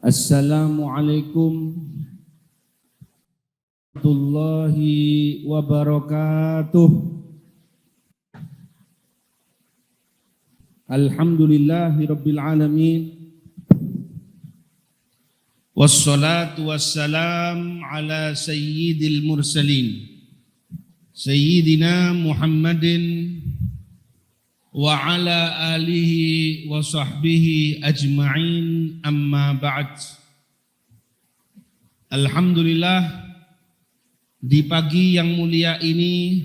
Assalamualaikum warahmatullahi wabarakatuh. Alhamdulillahi rabbil alamin. Wassalatu wassalam ala sayyidil mursalin Sayyidina Muhammadin wa ala alihi wa sahbihi ajma'in, amma ba'd. Alhamdulillah, di pagi yang mulia ini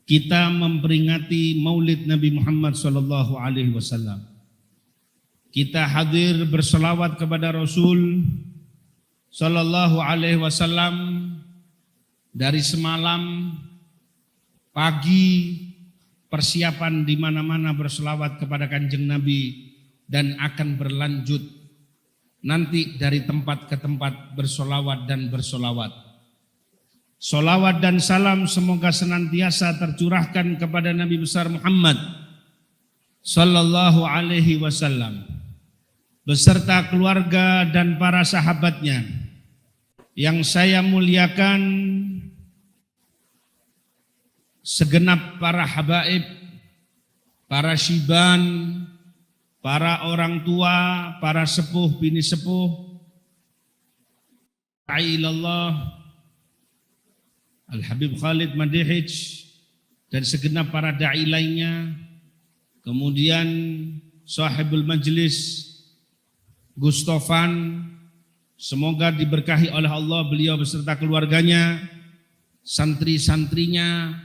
kita memperingati Maulid Nabi Muhammad sallallahu alaihi wasallam. Kita hadir berselawat kepada Rasul sallallahu alaihi wasallam dari semalam, pagi, persiapan di mana-mana berselawat kepada Kanjeng Nabi, dan akan berlanjut nanti dari tempat ke tempat bersolawat dan bersolawat. Solawat dan salam semoga senantiasa tercurahkan kepada Nabi besar Muhammad sallallahu alaihi wasallam beserta keluarga dan para sahabatnya. Yang saya muliakan segenap para habaib, para syiban, para orang tua, para sepuh bini sepuh, Ailallah, Al-Habib Khalid Madihij, dan segenap para da'i lainnya. Kemudian sahibul majlis Gustofan, semoga diberkahi oleh Allah beliau beserta keluarganya, santri-santrinya,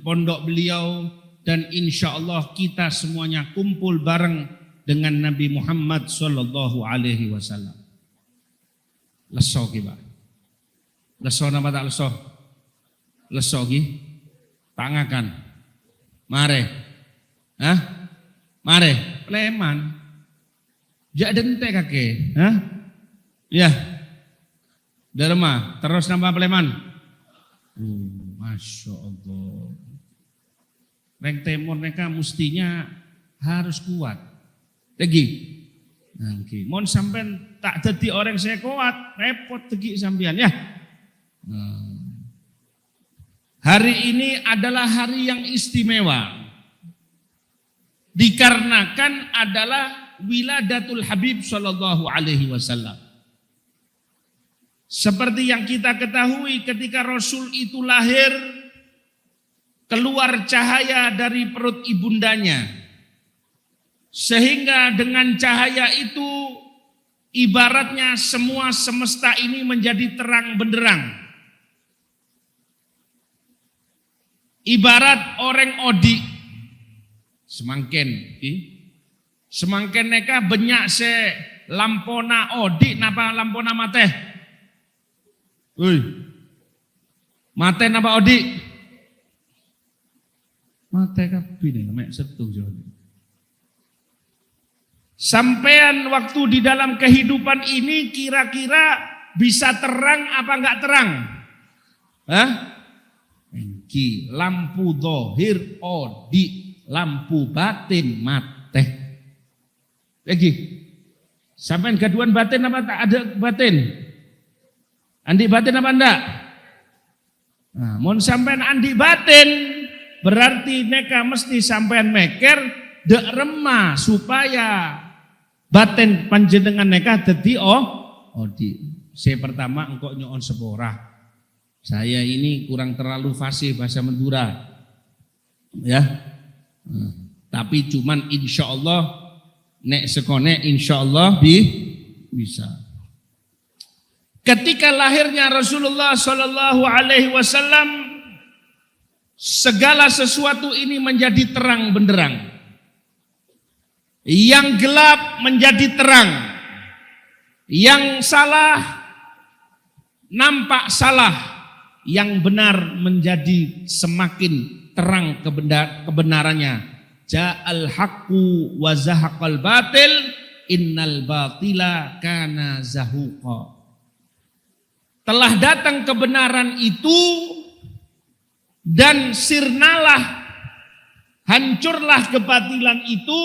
pondok beliau, dan insya Allah kita semuanya kumpul bareng dengan Nabi Muhammad sallallahu alaihi wasallam. Leso kiba. Leso nama tak leso? Leso ki? Tangakan. Mare. Hah? Mare. Pleman. Jak dente kake. Hah? Ya. Derma. Terus nama pleman. Masya Allah. Reng temur mereka mestinya harus kuat. Tegi. Nangki. Mon sampean tak jadi orang saya kuat, repot tegi sampean ya. Hari ini adalah hari yang istimewa. Dikarenakan adalah wiladatul Habib sallallahu alaihi wasallam. Seperti yang kita ketahui, ketika Rasul itu lahir, keluar cahaya dari perut ibundanya. Sehingga dengan cahaya itu, ibaratnya semua semesta ini menjadi terang benderang. Ibarat orang odi, semangken neka banyak se lampona odi, napa lampona mateh? Mate napa odi? Mate kabeh mek setu jane. Sampean waktu di dalam kehidupan ini kira-kira bisa terang apa enggak terang? Hah? Engki lampu zahir odi, lampu batin mate. Lagi. Sampean gaduan batin apa tak ada batin? Andi batin apa enggak? Nah, mun sampean andi batin berarti neka mesti sampean meker dek remah supaya batin panjenengan neka dadi odi. Saya pertama engkau nyoon sepora. Saya ini kurang terlalu fasih bahasa Madura. Ya. Tapi cuman insya Allah nek sekone insya Allah bisa. Ketika lahirnya Rasulullah sallallahu alaihi wasallam, segala sesuatu ini menjadi terang benderang. Yang gelap menjadi terang. Yang salah nampak salah. Yang benar menjadi semakin terang kebenarannya. Ja'al haqqu wa zahaqal batil, innal batila kana zahuqa. Telah datang kebenaran itu dan sirnalah, hancurlah kebatilan itu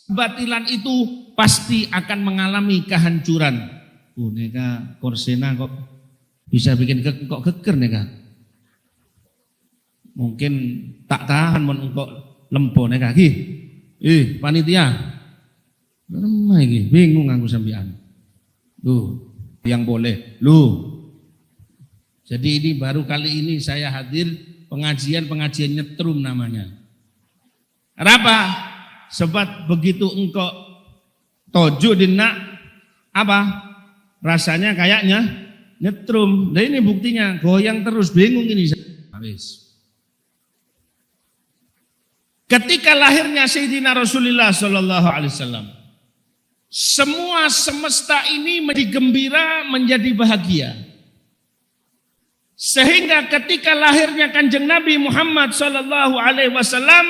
Kebatilan itu pasti akan mengalami kehancuran. Neka Korsena kok bisa bikin kok geger neka. Mungkin tak tahan mon kok lempo neka ki. Panitia. Lemah iki, bingung aku sampean. Yang boleh. Jadi ini baru kali ini saya hadir pengajian nyetrum namanya. Kenapa? Sebab begitu engkau tojo dina apa? Rasanya kayaknya nyetrum. Nah ini buktinya goyang terus, bingung ini. Habis. Ketika lahirnya Sayyidina Rasulullah Sallallahu Alaihi Wasallam, semua semesta ini menjadi gembira, menjadi bahagia. Sehingga ketika lahirnya Kanjeng Nabi Muhammad Sallallahu Alaihi Wasallam,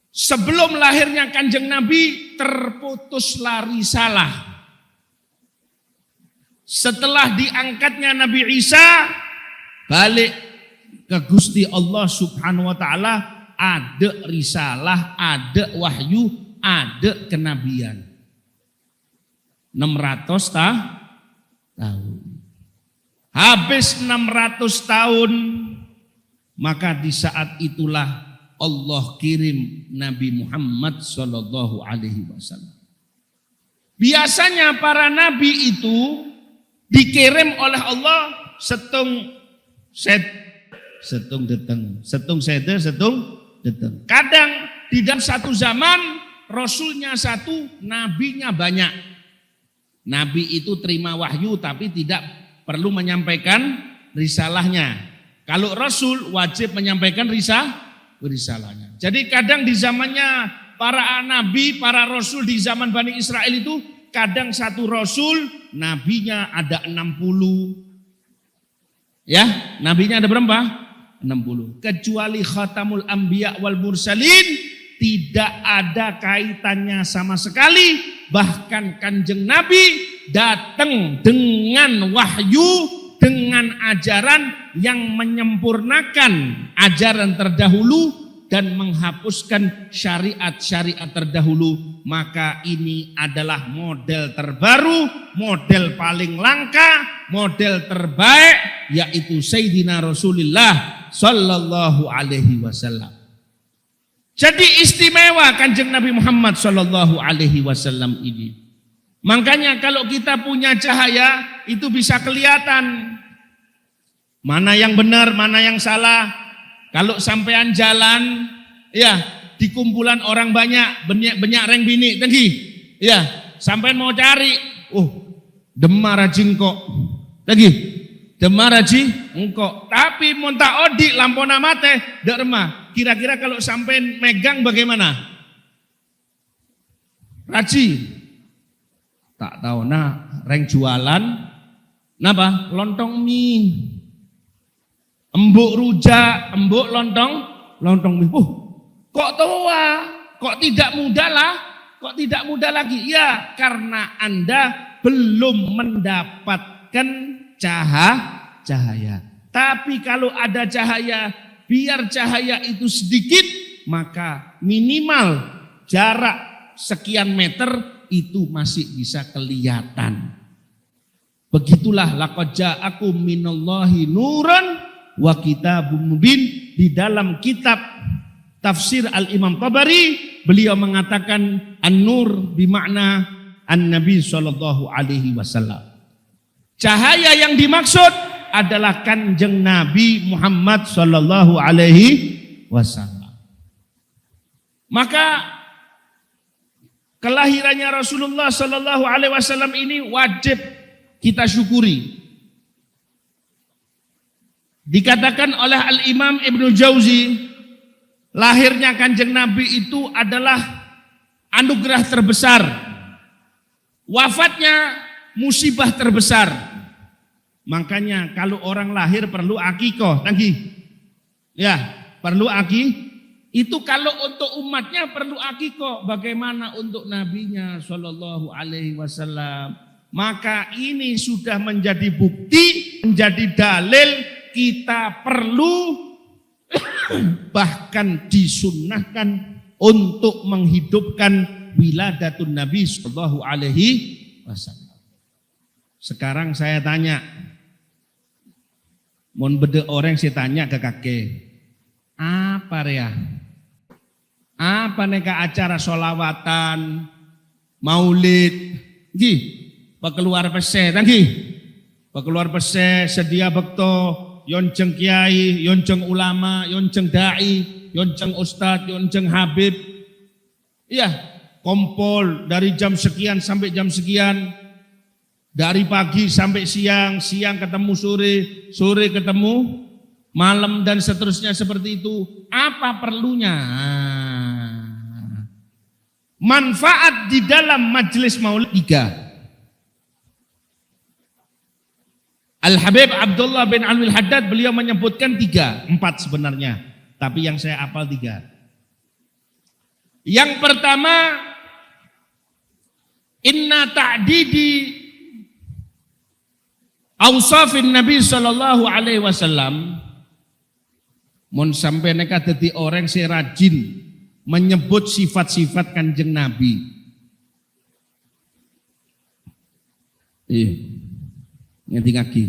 sebelum lahirnya Kanjeng Nabi terputuslah risalah. Setelah diangkatnya Nabi Isa balik ke Gusti Allah Subhanahu wa taala, ada risalah, ada wahyu, ada kenabian. 600 tahun. Habis 600 tahun, maka di saat itulah Allah kirim Nabi Muhammad Sallallahu Alaihi Wasallam. Biasanya para nabi itu dikirim oleh Allah setung deteng. Kadang di dalam satu zaman rasulnya satu, nabinya banyak. Nabi itu terima wahyu tapi tidak perlu menyampaikan risalahnya. Kalau rasul wajib menyampaikan risalahnya. Jadi kadang di zamannya para nabi, para rasul di zaman Bani Israel itu kadang satu rasul nabinya ada 60. Ya, nabinya ada berapa? 60. Kecuali khatamul anbiya wal mursalin tidak ada kaitannya sama sekali. Bahkan Kanjeng Nabi datang dengan wahyu, dengan ajaran yang menyempurnakan ajaran terdahulu dan menghapuskan syariat-syariat terdahulu. Maka ini adalah model terbaru, model paling langka, model terbaik, yaitu Sayyidina Rasulullah Sallallahu Alaihi Wasallam. Jadi istimewa Kanjeng Nabi Muhammad Sallallahu Alaihi Wasallam ini. Makanya kalau kita punya cahaya itu bisa kelihatan mana yang benar, mana yang salah. Kalau sampean jalan, ya di kumpulan orang banyak reng bini tinggi, ya sampean mau cari, demar jingkok, lagi demar engkok. Tapi monta odi lampona mate, dak remah. Kira-kira kalau sampean megang bagaimana? Raji. Tak tahu reng jualan napa? Lontong mie. Embuk rujak, embuk lontong mie. Kok tua? Kok tidak muda lagi? Ya, karena Anda belum mendapatkan cahaya. Tapi kalau ada cahaya, biar cahaya itu sedikit, maka minimal jarak sekian meter itu masih bisa kelihatan. Begitulah laqad ja'akum minallahi nuran wa kitabum mubin. Di dalam kitab tafsir Al-Imam Tabari, beliau mengatakan an-nur bimakna an-nabi sallallahu alaihi wasallam. Cahaya yang dimaksud adalah Kanjeng Nabi Muhammad sallallahu alaihi wasallam. Maka kelahirannya Rasulullah sallallahu alaihi wasallam ini wajib kita syukuri. Dikatakan oleh Al-Imam Ibnu Jauzi, lahirnya Kanjeng Nabi itu adalah anugerah terbesar. Wafatnya musibah terbesar. Makanya kalau orang lahir perlu akikoh, tanggi. Ya, perlu akikoh. Itu kalau untuk umatnya perlu akikoh. Bagaimana untuk nabinya sallallahu alaihi wasallam? Maka ini sudah menjadi bukti, menjadi dalil kita perlu bahkan disunnahkan untuk menghidupkan wiladatun Nabi sallallahu alaihi wasallam. Sekarang saya tanya, mon bede orang saya tanya ke kakek, apa ya? Apa neka acara solawatan, maulid, gi, keluar pese, tanggi, keluar pese, sedia bekto, yonceng kiai, yonceng ulama, yonceng dai, yonceng ustadz, yonceng habib, iya, kompol dari jam sekian sampai jam sekian, dari pagi sampai siang, siang ketemu sore, sore ketemu malam dan seterusnya seperti itu. Apa perlunya? Manfaat di dalam majelis maulid 3. Al-Habib Abdullah bin Alwi Haddad beliau menyebutkan 3, 4 sebenarnya. Tapi yang saya hafal 3. Yang pertama, inna ta'didi awsafin Nabi sallallahu alaihi wasallam, mun sampai neka dadi orang saya rajin menyebut sifat-sifat Kanjeng Nabi. Ngerti kaki.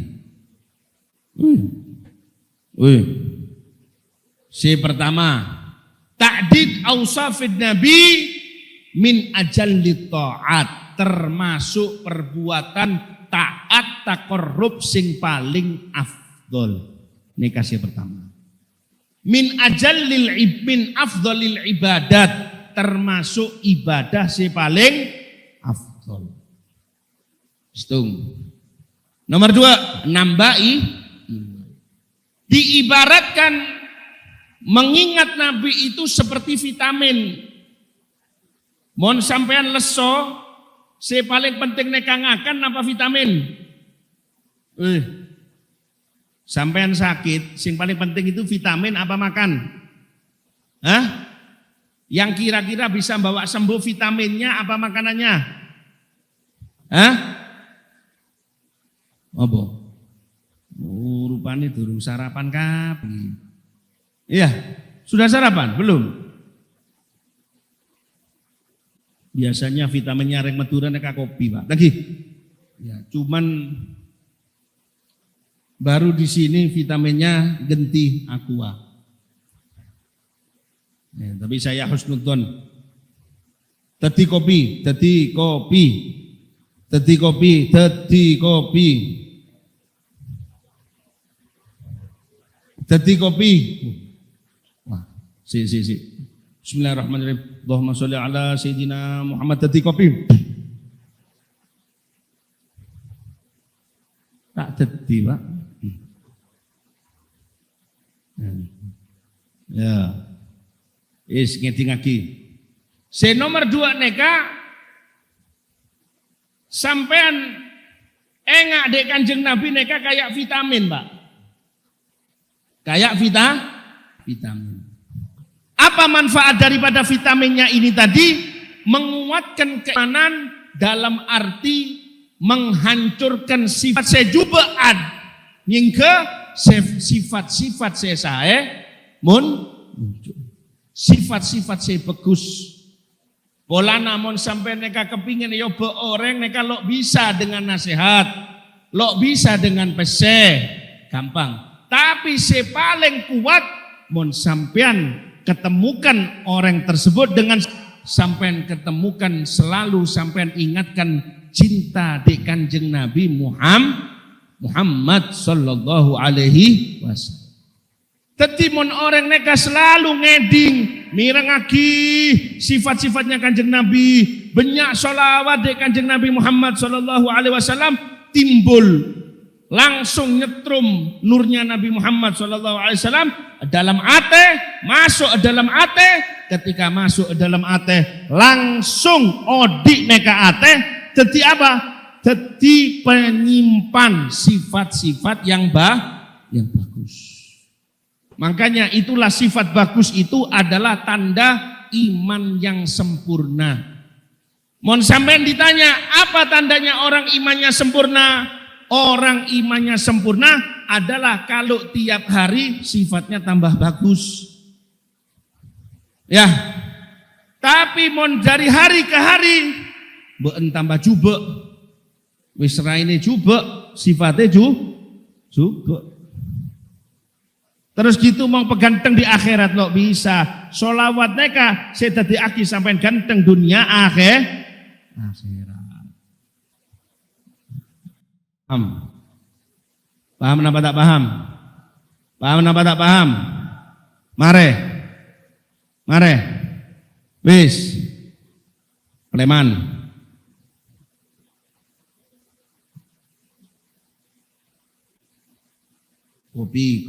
Si pertama, ta'did awsafid Nabi min ajallit ta'at, termasuk perbuatan taat taqarrub sing paling afdol. Ini kasih pertama. Min afdolil ibadat, termasuk ibadah si paling afdol. Setung. Nomor 2, nambai. Diibaratkan mengingat Nabi itu seperti vitamin. Mon sampean leso, si paling penting nekangakan apa vitamin? Sampean sakit, sing paling penting itu vitamin apa makan? Hah? Yang kira-kira bisa bawa sembuh vitaminnya apa makanannya? Hah? Apa? Rupanya durung sarapan kapan? Iya, sudah sarapan? Belum? Biasanya vitaminnya reng meduran neka kopi, Pak. Lagi? Ya, cuman baru di sini vitaminnya genti aqua. Ya, tapi saya husnudon. Tadi kopi, tadi kopi, tadi kopi, tadi kopi, tadi kopi. Wah, si. Bismillahirrahmanirrahim. Allahumma sholli ala sayyidina Muhammad. Tadi kopi. Tak tadi, Pak. Ya, ngerti lagi. Nomor 2 neka, sampean engak dek Kanjeng Nabi neka kayak vitamin, Pak. Kayak vitamin. Apa manfaat daripada vitaminnya ini tadi? Menguatkan keimanan dalam arti menghancurkan sifat sejubaan hingga sifat-sifat saya muncul. Sifat-sifat saya bagus. Pola namun sampai neka kepingin yo be orang neka lo bisa dengan nasihat, lo bisa dengan pese, gampang. Tapi saya paling kuat mon sampean ketemukan orang tersebut dengan sampean ketemukan selalu sampean ingatkan cinta di Kanjeng Nabi Muhammad sallallahu alaihi wasallam. Tadi mon orang neka selalu ngeding mirengaki sifat-sifatnya Kanjeng Nabi, banyak sholawat di Kanjeng Nabi Muhammad sallallahu alaihi wasallam, timbul langsung nyetrum nurnya Nabi Muhammad sallallahu alaihi wasallam dalam ate, masuk dalam ate, ketika masuk dalam ate langsung odik neka ate, jadi apa? Jadi penyimpan sifat-sifat yang bagus. Makanya itulah sifat bagus itu adalah tanda iman yang sempurna. Mohon sampean ditanya, apa tandanya orang imannya sempurna? Orang imannya sempurna adalah kalau tiap hari sifatnya tambah bagus. Ya, Tapi mon dari hari ke hari mbok tambah jubek. Wis raine jubek, sifatnya jubek. Terus gitu mau peganteng di akhirat lo bisa. Sholawat neka saya dadi aki sampai ganteng dunia akhirat. Paham apa tak paham? Paham apa tak paham? Mare. Wis. Preman. Kopi.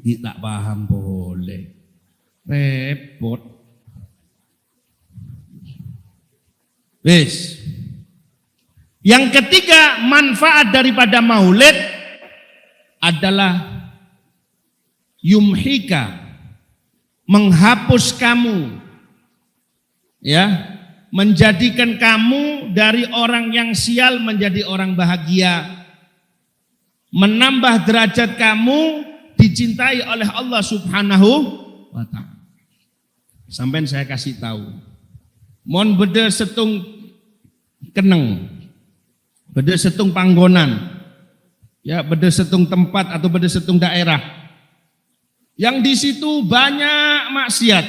Ini tak paham boleh. Repot. Wis. Yang ketiga, manfaat daripada maulid adalah yumhika, menghapus kamu, ya, menjadikan kamu dari orang yang sial menjadi orang bahagia, menambah derajat kamu dicintai oleh Allah Subhanahu wa ta'ala. Sampai saya kasih tahu, mon beda setung keneng, beda setung panggonan, ya beda setung tempat atau beda setung daerah, yang di situ banyak maksiat,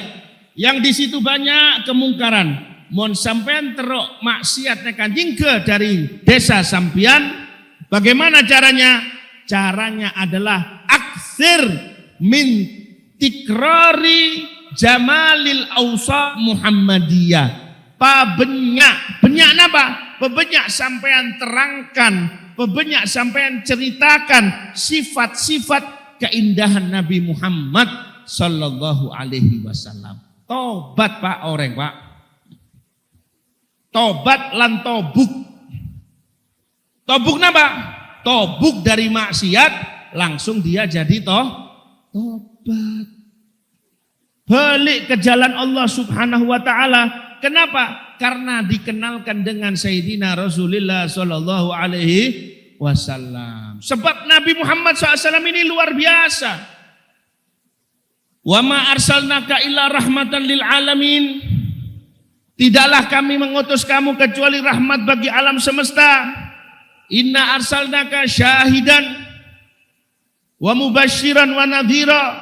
yang di situ banyak kemungkaran. Mon sampean terok maksiat kanjing ke dari desa sampian, bagaimana caranya? Caranya adalah aksir min tikrari jamalil ausa Muhammadiyah. Benyak napa? Pebenyak sampean terangkan, pebenyak sampean ceritakan sifat-sifat keindahan Nabi Muhammad sallallahu alaihi wasallam. Tobat Pak orang Pak. Tobat lan tobuk. Tobuk napa? Tobuk dari maksiat langsung dia jadi tobat. Balik ke jalan Allah Subhanahu wa taala. Kenapa? Karena dikenalkan dengan Sayyidina Rasulullah sallallahu alaihi wasallam. Sebab Nabi Muhammad SAW ini luar biasa. Wa ma arsalnaka illa rahmatan lil alamin. Tidaklah kami mengutus kamu kecuali rahmat bagi alam semesta. Inna arsalnaka syahidan wa mubasyiran wa nadhira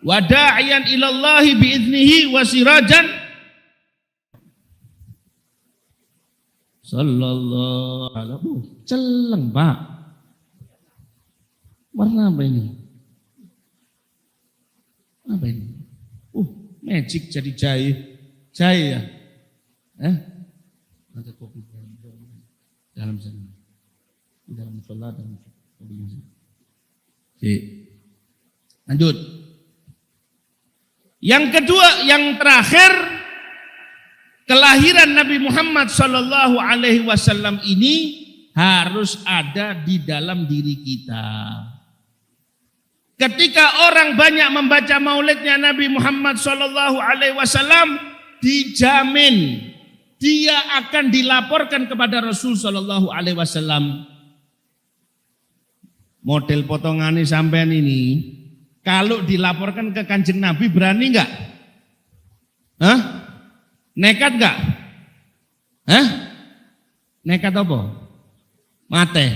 wa da'iyan ilallahi biiznihi wa sirajan sallallahu alaihi wasallam. Celeng Pak. Warna apa ini? Apa ini? Magic jadi jahe ya. Ada kopi dalam sana. Di dalam musola dan kopinya. Lanjut. Yang kedua, yang terakhir, kelahiran Nabi Muhammad sallallahu alaihi wasallam ini harus ada di dalam diri kita. Ketika orang banyak membaca maulidnya Nabi Muhammad sallallahu alaihi wasallam, dijamin dia akan dilaporkan kepada Rasul sallallahu alaihi wasallam. Model potongannya sampean ini, kalau dilaporkan ke Kanjeng Nabi berani enggak? Nekat enggak? Nekat apa? Mate.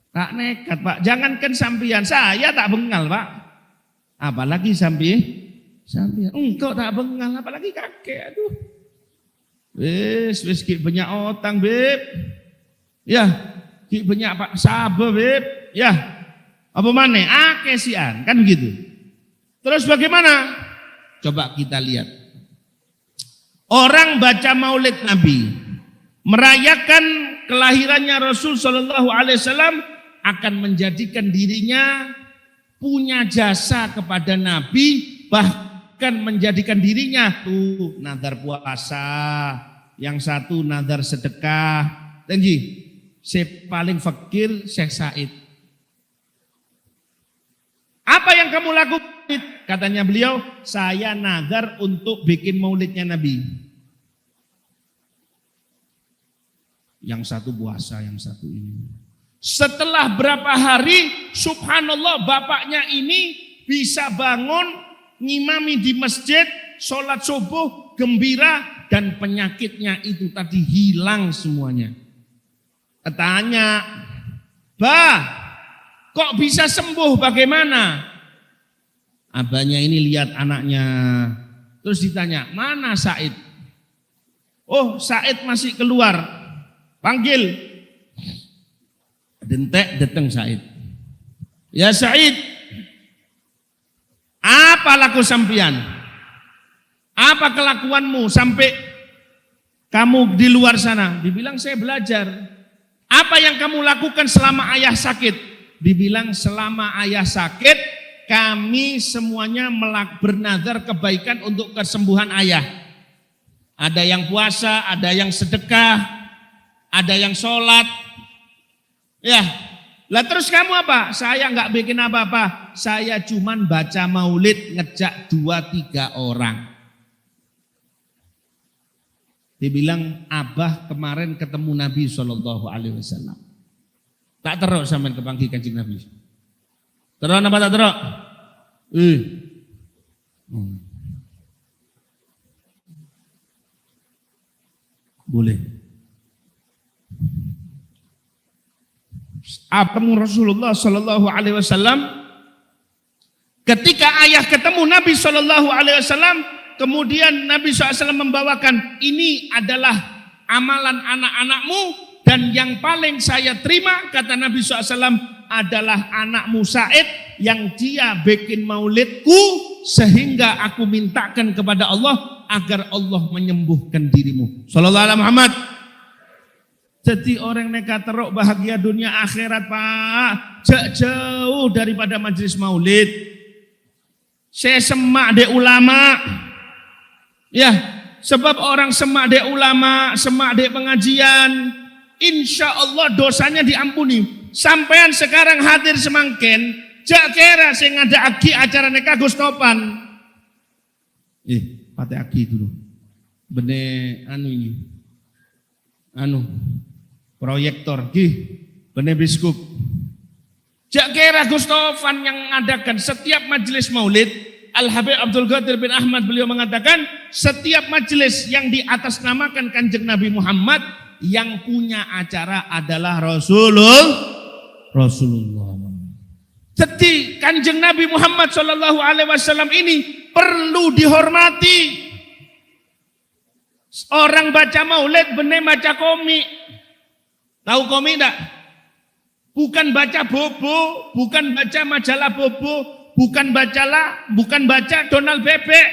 Tak nekat Pak, jangankan sampian, saya tak bengal Pak. Apalagi sampian. Engkau tak bengal, apalagi kakek. Aduh. Wis ki banyak otang beb. Ya, ki banyak Pak sabar beb. Ya. Apa maneh? Akesian, kan begitu. Terus bagaimana? Coba kita lihat. Orang baca maulid Nabi, merayakan kelahirannya Rasul sallallahu alaihi wasallam akan menjadikan dirinya punya jasa kepada Nabi, bahkan menjadikan dirinya tuh nazar puasa, yang satu nazar sedekah, dan si paling fakir Syekh Said. Apa yang kamu lakukan? Katanya beliau, saya nazar untuk bikin maulidnya Nabi. Yang satu puasa, yang satu ini. Setelah berapa hari, subhanallah bapaknya ini bisa bangun, ngimami di masjid, sholat subuh, gembira, dan penyakitnya itu tadi hilang semuanya. Tanya, "Bah, kok bisa sembuh, bagaimana?" Abahnya ini lihat anaknya, terus ditanya, "Mana Said?" "Oh, Said masih keluar." Panggil. Dentek datang Said. "Ya Said, apa laku sampian? Apa kelakuanmu sampai kamu di luar sana?" Dibilang, "Saya belajar." "Apa yang kamu lakukan selama ayah sakit?" Dibilang, "Selama ayah sakit, kami semuanya bernazar kebaikan untuk kesembuhan ayah. Ada yang puasa, ada yang sedekah, ada yang sholat. Ya, lah terus kamu apa?" "Saya nggak bikin apa-apa. Saya cuman baca maulid ngejak 2-3 orang." Dibilang, "Abah kemarin ketemu Nabi SAW. Tak teruk sampean kepanggih Kanjeng Nabi. Teruk apa tak teruk? Boleh. Ketemu Rasulullah Sallallahu Alaihi Wasallam. Ketika ayah ketemu Nabi Sallallahu Alaihi Wasallam, kemudian Nabi SAW membawakan, "Ini adalah amalan anak-anakmu, dan yang paling saya terima," kata Nabi SAW, "adalah anakmu Said yang dia bikin maulidku, sehingga aku mintakan kepada Allah agar Allah menyembuhkan dirimu." Sallallahu alaihi Muhammad. Jadi orang nekat teruk bahagia dunia akhirat, Pak, jauh daripada majelis maulid. Saya semak de ulama. Ya, sebab orang semak de ulama, semak de pengajian, insya Allah dosanya diampuni. Sampean sekarang hadir semangken, jak kira saya ngada aki acara neka Gustopan. Pate aki dulu. Bene ini. Proyektor bene biskup. Jak kira Gustofan yang mengadakan setiap majelis maulid. Al-Habib Abdul Qadir bin Ahmad beliau mengatakan, setiap majelis yang diatasnamakan Kanjeng Nabi Muhammad, yang punya acara adalah Rasulullah. Jadi Kanjeng Nabi Muhammad Sallallahu Alaihi Wasallam ini perlu dihormati. Orang baca maulid bener baca komik. Tahu komik enggak? Bukan baca bobo, bukan baca majalah bobo, bukan baca Donald Bebek.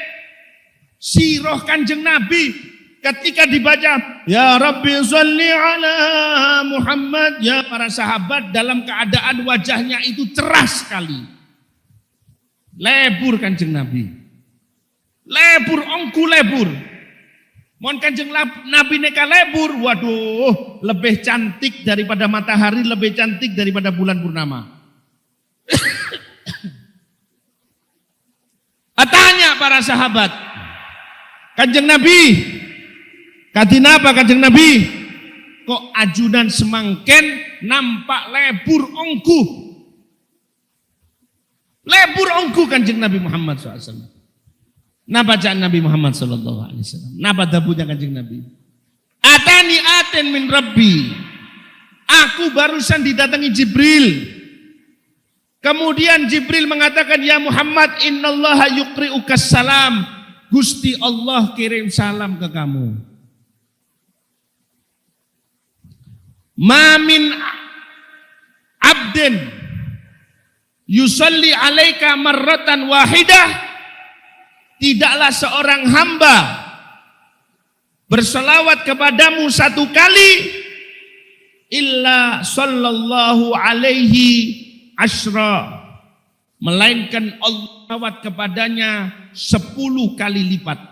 Sirah Kanjeng Nabi ketika dibaca, "Ya Rabbi sholli ala Muhammad," ya para sahabat dalam keadaan wajahnya itu cerah sekali. Lebur Kanjeng Nabi. Lebur, ongku lebur. Mohon Kanjeng Nabi neka lebur, waduh, lebih cantik daripada matahari, lebih cantik daripada bulan purnama. Tanya para sahabat, Kanjeng Nabi, kadina apa Kanjeng Nabi? Kok ajunan semangken nampak lebur ongku? Lebur ongku Kanjeng Nabi Muhammad SAW. Napa bacaan Nabi Muhammad SAW? Napa dabunya Kanjeng Nabi? Atani aten min Rabbi. Aku barusan didatangi Jibril. Kemudian Jibril mengatakan, "Ya Muhammad, innallaha yuqri'ukas salam." Gusti Allah kirim salam ke kamu. Ma min abdin yusalli alaika marratan wahidah. Tidaklah seorang hamba berselawat kepadamu satu kali, illa sallallahu alaihi asyra, melainkan Allah selawat kepadanya 10 kali lipat.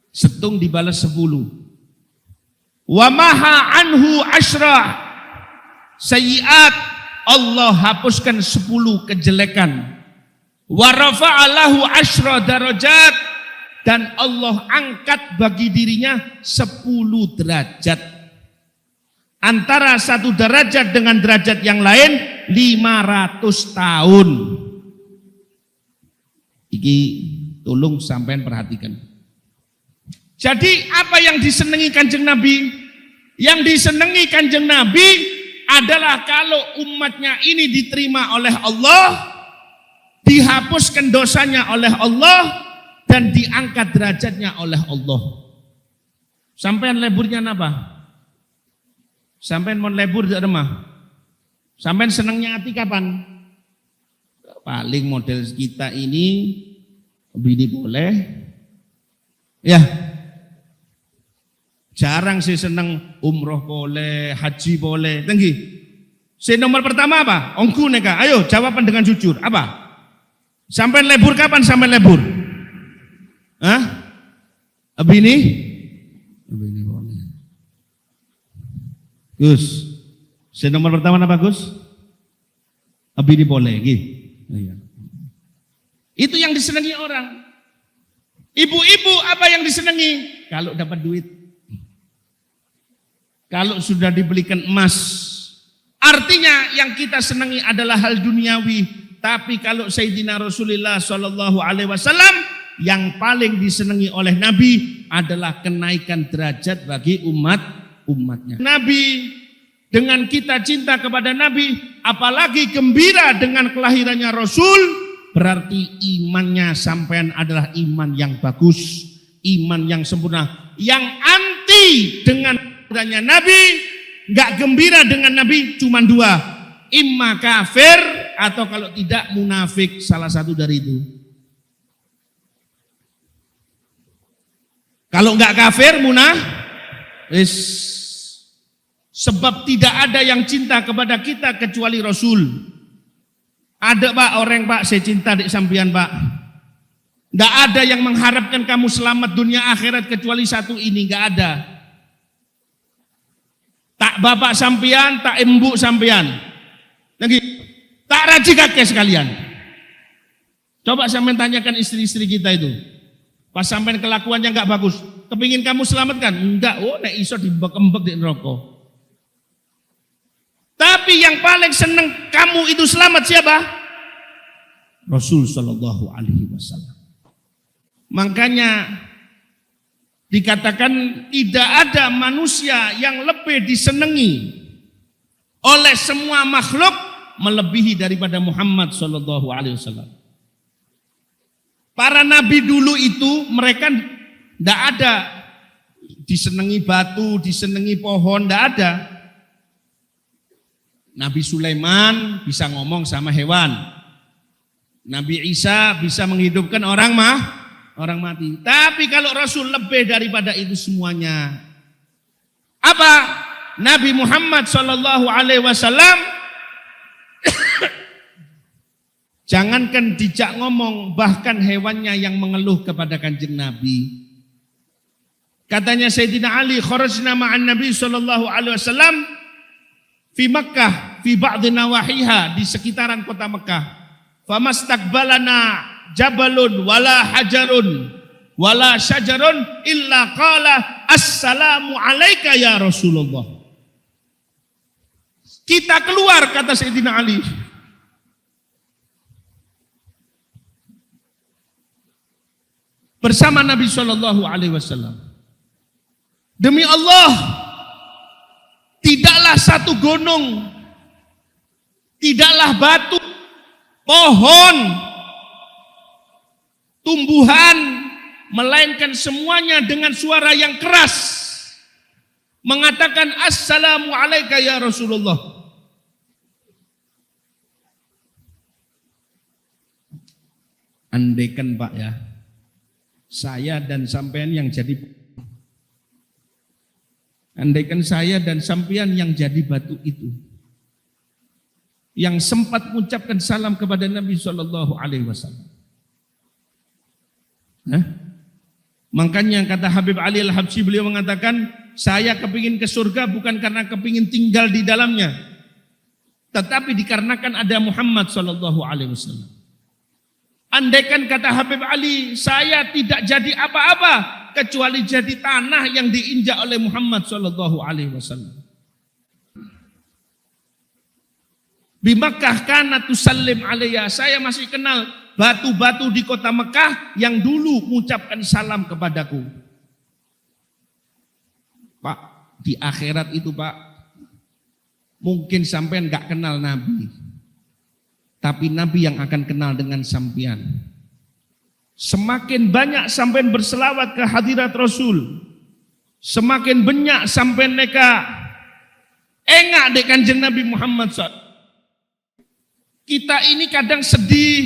Setung dibalas 10. Wa maha anhu asyra sayyiat, Allah hapuskan 10 kejelekan. Wa rafa'alahu asyra darajat, dan Allah angkat bagi dirinya 10 derajat. Antara satu derajat dengan derajat yang lain 500 tahun. Iki tolong sampean perhatikan. Jadi apa yang disenangi Kanjeng Nabi? Yang disenangi Kanjeng Nabi adalah kalau umatnya ini diterima oleh Allah, dihapuskan dosanya oleh Allah, dan diangkat derajatnya oleh Allah. Sampean leburnya apa? Sampean mau lebur di rumah? Sampean senangnya hati kapan? Paling model kita ini bini boleh, ya. Jarang sih seneng umroh boleh, haji boleh, tinggi. Si nomor pertama apa? Ongku neka. Ayo jawaban dengan jujur. Apa? Sampean lebur kapan? Sampean lebur? Hah? Bini? Bini boleh. Gus, nomor pertama apa Gus? Bini boleh, gitu. Iya. Itu yang disenangi orang. Ibu-ibu apa yang disenangi? Kalau dapat duit. Kalau sudah dibelikan emas. Artinya yang kita senangi adalah hal duniawi. Tapi kalau Sayyidina Rasulullah SAW, yang paling disenangi oleh Nabi adalah kenaikan derajat bagi umatnya. Nabi, dengan kita cinta kepada Nabi, apalagi gembira dengan kelahirannya Rasul, berarti imannya sampean adalah iman yang bagus, iman yang sempurna. Yang anti dengan kelahirannya Nabi, nggak gembira dengan Nabi, cuma dua, imma kafir atau kalau tidak munafik, salah satu dari itu. Kalau nggak kafir, sebab tidak ada yang cinta kepada kita kecuali Rasul. Ada Pak orang Pak, saya cinta di sampian Pak. Nggak ada yang mengharapkan kamu selamat dunia akhirat kecuali satu ini, nggak ada. Tak bapak sampian, tak ibu sampian. Lagi, tak raji kakek sekalian. Coba sampean tanyakan istri-istri kita itu. Pas sampean kelakuannya nggak bagus, kepingin kamu selamatkan? Enggak, oh nek iso dibek-embek di neraka. Tapi yang paling senang kamu itu selamat siapa? Rasul Shallallahu Alaihi Wasallam. Makanya dikatakan tidak ada manusia yang lebih disenangi oleh semua makhluk melebihi daripada Muhammad Shallallahu Alaihi Wasallam. Para nabi dulu itu mereka tidak ada disenangi batu, disenangi pohon, tidak ada. Nabi Sulaiman bisa ngomong sama hewan. Nabi Isa bisa menghidupkan orang mati. Tapi kalau Rasul lebih daripada itu semuanya. Apa? Nabi Muhammad Shallallahu Alaihi Wasallam jangankan dijak ngomong, bahkan hewannya yang mengeluh kepada Kanjeng Nabi. Katanya Sayyidina Ali, kharajna ma'an Nabi sallallahu alaihi wasallam fi Makkah, fi ba'd nawahiha, di sekitaran kota Makkah. Famastaqbalana jabalun wala hajarun wala syajarun illa qala assalamu alayka ya Rasulullah. Kita keluar, kata Sayyidina Ali, bersama Nabi Shallallahu Alaihi Wasallam. Demi Allah, tidaklah satu gunung, tidaklah batu, pohon, tumbuhan, melainkan semuanya dengan suara yang keras mengatakan assalamu alayka ya Rasulullah. Andaikan Pak ya, saya dan sampean yang jadi, andaikan saya dan sampean yang jadi batu itu, yang sempat mengucapkan salam kepada Nabi Shallallahu Alaihi Wasallam. Makanya kata Habib Ali Al-Habsyi, beliau mengatakan, saya kepingin ke surga bukan karena kepingin tinggal di dalamnya, tetapi dikarenakan ada Muhammad Shallallahu Alaihi Wasallam. Andaikan, kata Habib Ali, saya tidak jadi apa-apa kecuali jadi tanah yang diinjak oleh Muhammad Shallallahu Alaihi Wasallam. Bi Makkah kana tusallim alayya. Saya masih kenal batu-batu di kota Mekah yang dulu mengucapkan salam kepadaku. Pak, di akhirat itu Pak, mungkin sampean gak kenal Nabi. Tapi Nabi yang akan kenal dengan sampean. Semakin banyak sampean berselawat ke hadirat Rasul, semakin banyak sampean neka engak dek Kanjeng Nabi Muhammad SAW. Kita ini kadang sedih,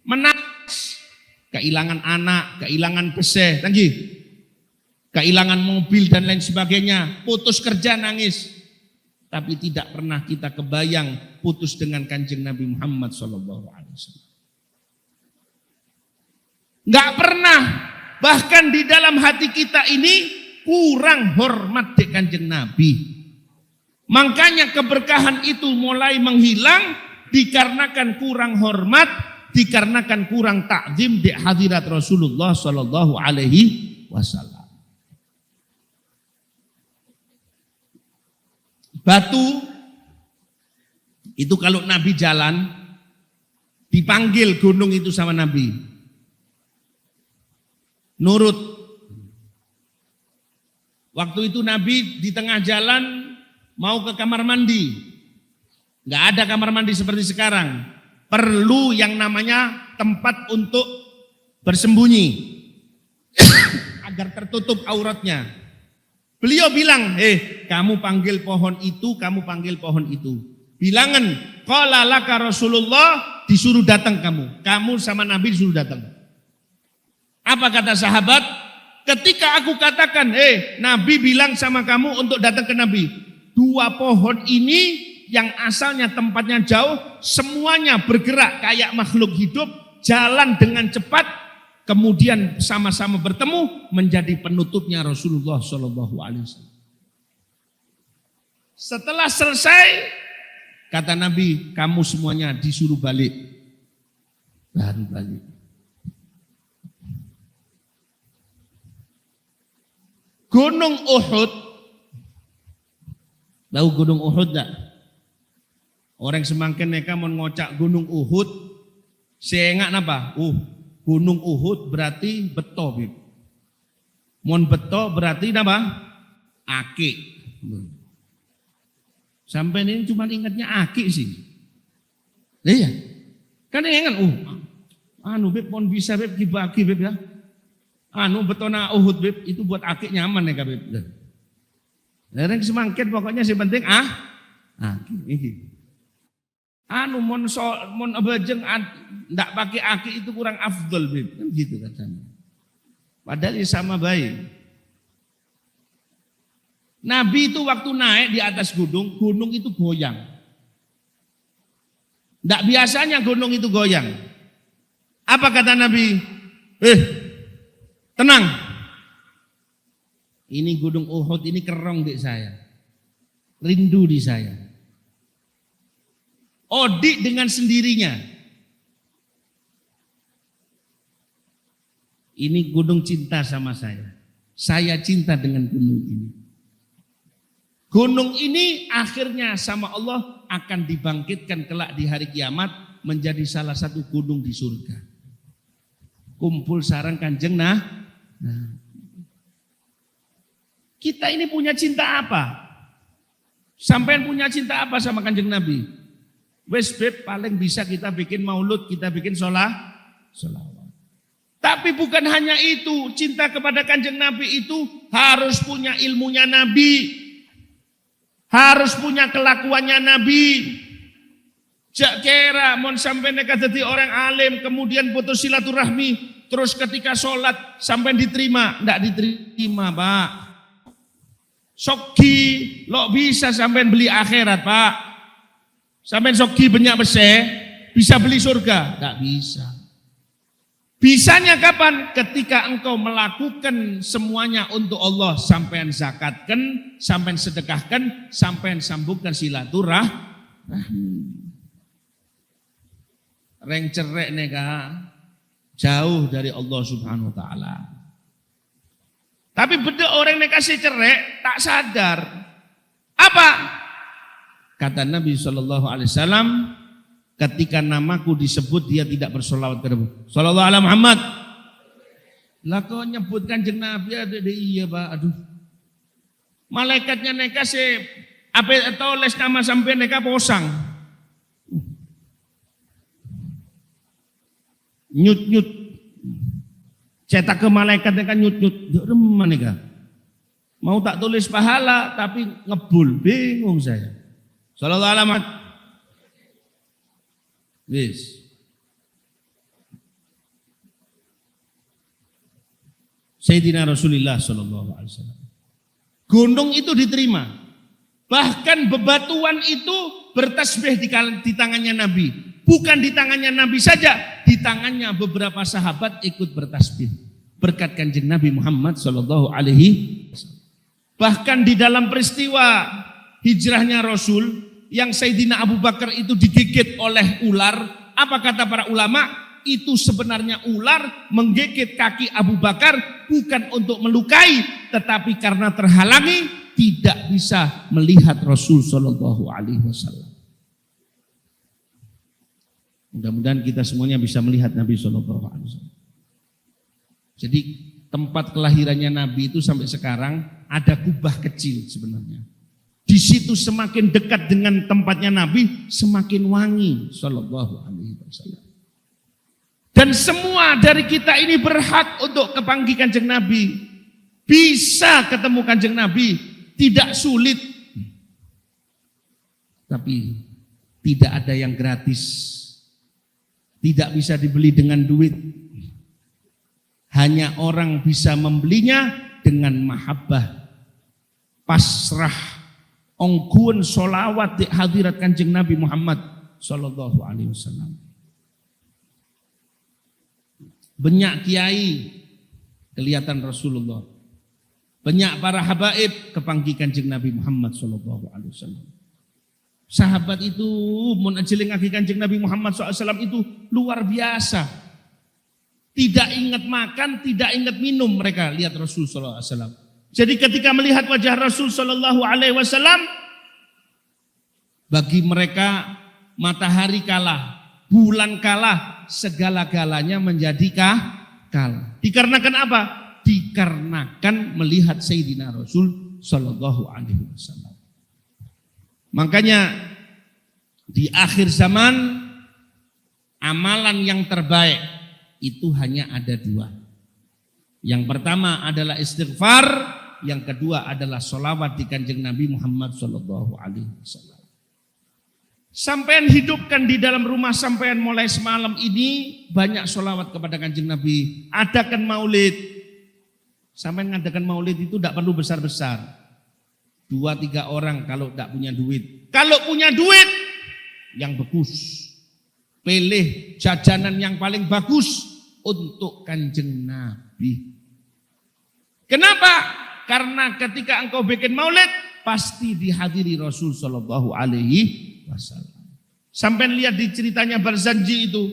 menangis, kehilangan anak, kehilangan peseh, kehilangan mobil dan lain sebagainya, putus kerja nangis. Tapi tidak pernah kita kebayang putus dengan Kanjeng Nabi Muhammad SAW. Nggak pernah, bahkan di dalam hati kita ini kurang hormat dek Kanjeng Nabi. Makanya keberkahan itu mulai menghilang. Dikarenakan kurang hormat, dikarenakan kurang takzim di hadirat Rasulullah Sallallahu Alaihi Wasallam. Batu itu kalau Nabi jalan, dipanggil gunung itu sama Nabi, nurut. Waktu itu Nabi di tengah jalan mau ke kamar mandi. Nggak ada kamar mandi seperti sekarang. Perlu yang namanya tempat untuk bersembunyi agar tertutup auratnya. Beliau bilang, kamu panggil pohon itu, kamu panggil pohon itu. Bilangan, qala laka Rasulullah, disuruh datang kamu. Kamu sama Nabi disuruh datang. Apa kata sahabat? Ketika aku katakan, Nabi bilang sama kamu untuk datang ke Nabi. Dua pohon ini yang asalnya tempatnya jauh, semuanya bergerak kayak makhluk hidup, jalan dengan cepat, kemudian sama-sama bertemu menjadi penutupnya Rasulullah SAW. Setelah selesai, kata Nabi, kamu semuanya disuruh balik. Baru balik. Gunung Uhud, tahu Gunung Uhud enggak? Orang semakin neka mau ngocak Gunung Uhud, seenggak napa? Gunung Uhud berarti beto, Bib. Mon beto berarti napa? Aki. Sampai ini cuma ingatnya aki sih. Iya. Kan ingat, Bib, mon bisa Bib dibagi Bib ya. Betona Uhud Bib itu buat aki nyaman ya Bib. Orang semakin pokoknya sih penting aki ini. Mon abajeng ndak pakai aki itu kurang afdol Bib. Kan gitu katanya. Padahal sama baik. Nabi itu waktu naik di atas gunung itu goyang. Ndak biasanya gunung itu goyang. Apa kata Nabi? Tenang. Ini Gunung Uhud ini kerong di saya. Rindu di saya. Odik dengan sendirinya. Ini gunung cinta sama saya. Saya cinta dengan gunung ini. Gunung ini akhirnya sama Allah akan dibangkitkan kelak di hari kiamat menjadi salah satu gunung di surga. Kumpul sarang Kanjeng kita ini punya cinta apa? Sampean punya cinta apa sama Kanjeng Nabi? Wes Beb, paling bisa kita bikin maulud, kita bikin sholawat. Tapi bukan hanya itu, cinta kepada Kanjeng Nabi itu harus punya ilmunya Nabi. Harus punya kelakuannya Nabi. Jak kira mon sampai neka jadi orang alim kemudian putus silaturahmi, terus ketika sholat sampai diterima, ndak diterima, Pak. Soki, lo bisa sampai beli akhirat, Pak. Sampai soki banyak besar, bisa beli surga? Nggak bisa. Bisanya kapan? Ketika engkau melakukan semuanya untuk Allah, sampean zakatkan, sampean sedekahkan, sampean sambungkan silaturahmi. Reng cerek neka jauh dari Allah Subhanahu wa taala. Tapi beda orang neka si cerek tak sadar. Apa? Kata Nabi SAW, ketika namaku disebut dia tidak bersolawat kepadamu. Sallallahu alaihi Muhammad. Lah kok nyebut Kanjeng Nabi ada iya Pak, aduh. Malaikatnya neka se apa toles nama sampai neka posang. Nyut-nyut. Cetak ke malaikatnya kan nyut-nyut. Reman neka. Mau tak tulis pahala tapi ngebul, bingung saya. Sallallahu alaihi wasallam. Wis. Sayyidina Rasulullah sallallahu alaihi wasallam. Gunung itu diterima. Bahkan bebatuan itu bertasbih di tangannya Nabi. Bukan di tangannya Nabi saja, di tangannya beberapa sahabat ikut bertasbih. Berkat Kanjeng Nabi Muhammad sallallahu alaihi wasallam. Bahkan di dalam peristiwa hijrahnya Rasul, yang Sayyidina Abu Bakar itu digigit oleh ular, apa kata para ulama? Itu sebenarnya ular menggigit kaki Abu Bakar bukan untuk melukai, tetapi karena terhalangi tidak bisa melihat Rasul Shallallahu Alaihi Wasallam. Mudah-mudahan kita semuanya bisa melihat Nabi Shallallahu Alaihi Wasallam. Jadi tempat kelahirannya Nabi itu sampai sekarang ada kubah kecil sebenarnya. Di situ semakin dekat dengan tempatnya Nabi, semakin wangi sallallahu alaihi wasallam. Dan semua dari kita ini berhak untuk kepanggil Kanjeng Nabi. Bisa ketemu Kanjeng Nabi, tidak sulit. Tapi tidak ada yang gratis. Tidak bisa dibeli dengan duit. Hanya orang bisa membelinya dengan mahabbah, pasrah, ongkuan solawat di hadirat Kanjeng Nabi Muhammad sallallahu alaihi wasallam. Banyak kiai kelihatan Rasulullah. Banyak para habaib kepanggih Kanjeng Nabi Muhammad sallallahu alaihi wasallam. Sahabat itu mun ajelingake Kanjeng Nabi Muhammad sallallahu alaihi wasallam itu luar biasa. Tidak ingat makan, tidak ingat minum mereka lihat Rasul sallallahu alaihi wasallam. Jadi ketika melihat wajah Rasul Shallallahu Alaihi Wasallam, bagi mereka matahari kalah, bulan kalah, segala-galanya menjadi kalah. Dikarenakan apa? Dikarenakan melihat Sayyidina Rasul Shallallahu Alaihi Wasallam. Makanya di akhir zaman amalan yang terbaik itu hanya ada dua. Yang pertama adalah istighfar, yang kedua adalah sholawat di Kanjeng Nabi Muhammad sallallahu alaihi wasallam. Sampean hidupkan di dalam rumah sampean mulai semalam ini banyak sholawat kepada Kanjeng Nabi. Adakan maulid. Sampean ngadakan maulid itu tidak perlu besar-besar. 2-3 orang kalau tidak punya duit. Kalau punya duit yang bagus. Pilih jajanan yang paling bagus untuk Kanjeng Nabi. Kenapa? Karena ketika engkau bikin maulid pasti dihadiri Rasul Shallallahu Alaihi Wasallam. Sampai lihat di ceritanya Barzanji itu,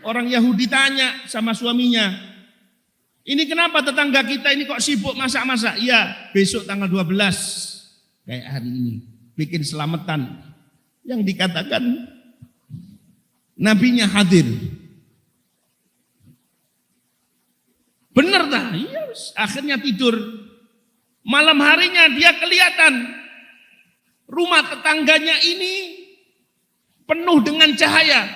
orang Yahudi tanya sama suaminya, ini kenapa tetangga kita ini kok sibuk masak-masak? Iya, besok tanggal 12 kayak hari ini bikin selamatan yang dikatakan nabinya hadir. Benar tak? Iya, akhirnya tidur. Malam harinya dia kelihatan rumah tetangganya ini penuh dengan cahaya.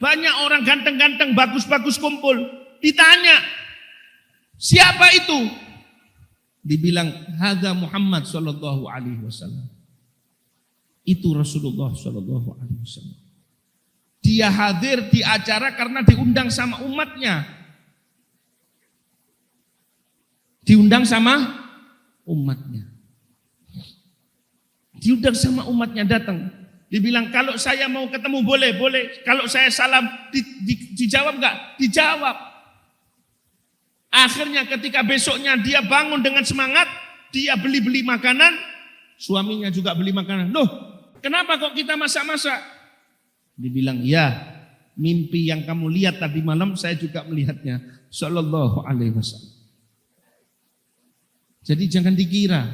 Banyak orang ganteng-ganteng, bagus-bagus kumpul. Ditanya, siapa itu? Dibilang, hadza Muhammad sallallahu alaihi wasallam. Itu Rasulullah sallallahu alaihi wasallam. Dia hadir di acara karena diundang sama umatnya. Diundang sama umatnya. Diundang sama umatnya datang. Dibilang kalau saya mau ketemu boleh. Kalau saya salam dijawab enggak? Dijawab. Akhirnya ketika besoknya dia bangun dengan semangat, dia beli makanan, suaminya juga beli makanan. Loh, kenapa kok kita masak-masak? Dibilang, ya, mimpi yang kamu lihat tadi malam saya juga melihatnya. Sallallahu alaihi wasallam. Jadi jangan dikira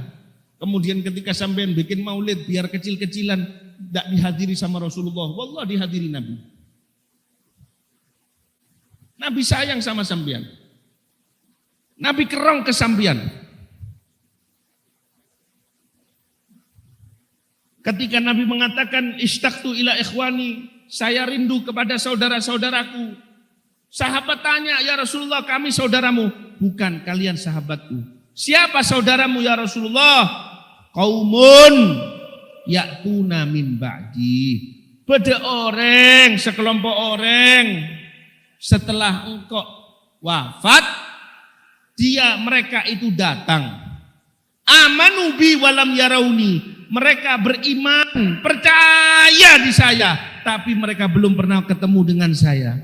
Kemudian ketika sampean bikin maulid biar kecil-kecilan, tidak dihadiri sama Rasulullah. Wallah dihadiri Nabi. Nabi sayang sama sampean. Nabi kerong ke sampean. Ketika Nabi mengatakan ishtaqtu ila ikhwani, saya rindu kepada saudara-saudaraku. Sahabat tanya, ya Rasulullah kami saudaramu. Bukan, kalian sahabatku. Siapa saudaramu ya Rasulullah? Qaumun ya'tuna min ba'di. Pada orang, sekelompok orang setelah engkau wafat, mereka itu datang. Amanu bi walam yarauni. Mereka beriman, percaya di saya, tapi mereka belum pernah ketemu dengan saya.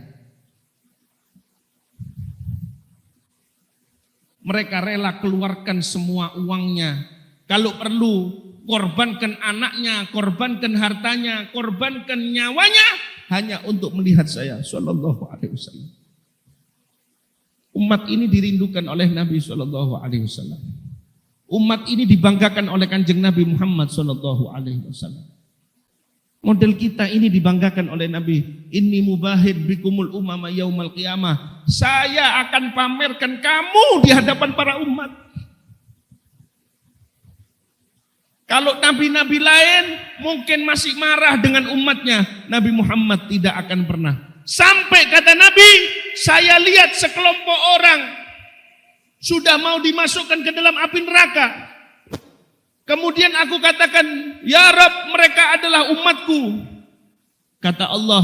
Mereka rela keluarkan semua uangnya. Kalau perlu, korbankan anaknya, korbankan hartanya, korbankan nyawanya, hanya untuk melihat saya. Sallallahu alaihi wasallam. Umat ini dirindukan oleh Nabi sallallahu alaihi wasallam. Umat ini dibanggakan oleh Kanjeng Nabi Muhammad sallallahu alaihi wasallam. Model kita ini dibanggakan oleh Nabi. Inni mubahid bikumul umama yaumal qiyamah. Saya akan pamerkan kamu di hadapan para umat. Kalau nabi-nabi lain mungkin masih marah dengan umatnya, Nabi Muhammad tidak akan pernah. Sampai kata Nabi, saya lihat sekelompok orang sudah mau dimasukkan ke dalam api neraka. Kemudian aku katakan, ya Rabb, mereka adalah umatku. Kata Allah,